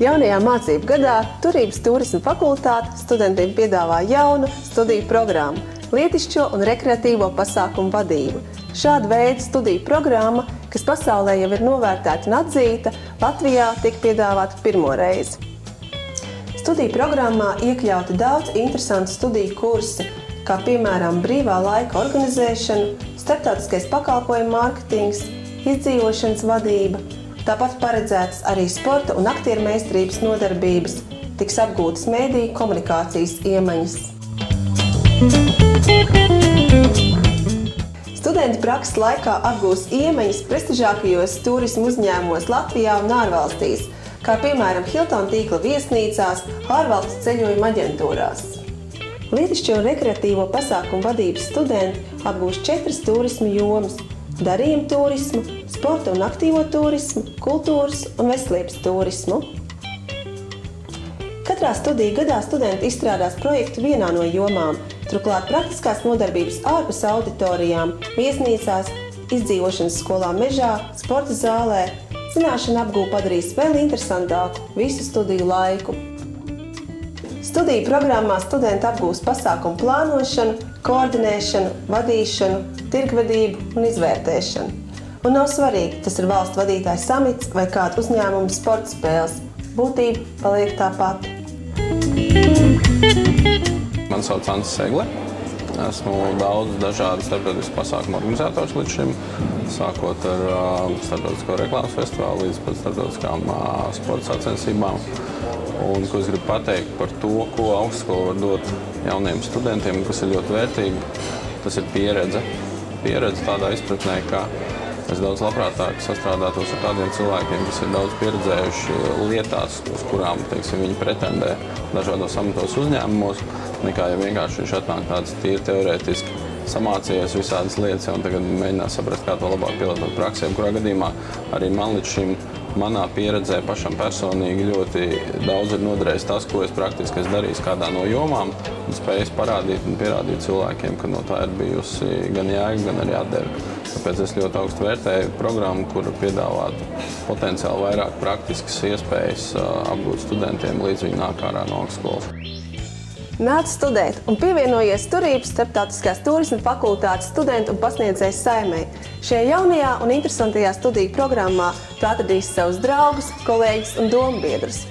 Jaunajā mācību gadā Turības turisma fakultāte studentiem piedāvā jaunu studiju programmu – lietišķo un rekreatīvo pasākumu vadību. Šāda veida studiju programma, kas pasaulē jau ir novērtēta un atzīta, Latvijā tika piedāvāta pirmo reizi. Studiju programmā iekļauti daudz interesantu studiju kursi, kā piemēram brīvā laika organizēšana, starptautiskais pakalpojumu mārketings, izdzīvošanas vadība. Tāpat paredzētas arī sporta un aktieru meistarības nodarbības, tiks apgūtas mēdīju komunikācijas iemaņas. Studenti prakses laikā apgūs iemaņas prestižākajos turismu uzņēmumos Latvijā un ārvalstīs, kā piemēram Hilton tīkla viesnīcās, ārvalstu ceļojuma aģentūrās. Lietišķo un rekreatīvo pasākumu vadības studenti apgūs 4 turismu jomas – darījuma turismu, sporta un aktīvo turismu, kultūras un veselības turismu. Katrā studiju gadā studenti izstrādās projektu vienā no jomām, turklāt praktiskās nodarbības ārpus auditorijām, viesnīcās, izdzīvošanas skolā mežā, sporta zālē, zināšanu apgūve padarīs vēl interesantāku visu studiju laiku. Studiju programmā studenti apgūs pasākumu plānošanu, koordinēšanu, vadīšanu, tirgvedību un izvērtēšanu. Un nav svarīgi, tas ir valstu vadītājs samits vai kāda uzņēmuma sporta spēles. Būtība paliek tā pati. Mani sauc Antis Segle. Esmu daudz dažādu starptautisku pasākumu organizators līdz šim, sākot ar starptautisko reklāmas festivālu līdz pat starptautiskām sporta sacensībām. Un ko es gribu pateikt par to, ko augstskola var dot jauniem studentiem, kas ir ļoti vērtīgi, tas ir pieredze. Pieredze tādā izpratnē, ka es daudz labprātāk sastrādātos ar tādiem cilvēkiem, kas ir daudz pieredzējuši lietās, uz kurām, teiksim, viņi pretendē dažādos amatos uzņēmumos, nekā ja vienkārši viņš atnāk tāds tīri teorētiski samācījies visādas lietas un tagad mēģinās saprast, kā to labāk pielietot praksē. Kurā gadījumā arī man līdz šim manā pieredzē pašam personīgi ļoti daudz ir noderējis tas, ko es praktiski esmu darījis kādā no jomām un spējis parādīt un pierādīt cilvēkiem, ka no tā ir bijusi gan jēga, gan arī atdeve. Tāpēc es ļoti augstu vērtēju programmu, kura piedāvātu potenciāli vairāk praktiskas iespējas apgūt studentiem, līdz viņi nāk ārā no augstskolas. Nāc studēt un pievienojies Turības starptautiskās turisma fakultātes studentu un pasniedzēju saimei. Šajā jaunajā un interesantajā studiju programmā tu atradīsi savus draugus, kolēģus un dombiedrus.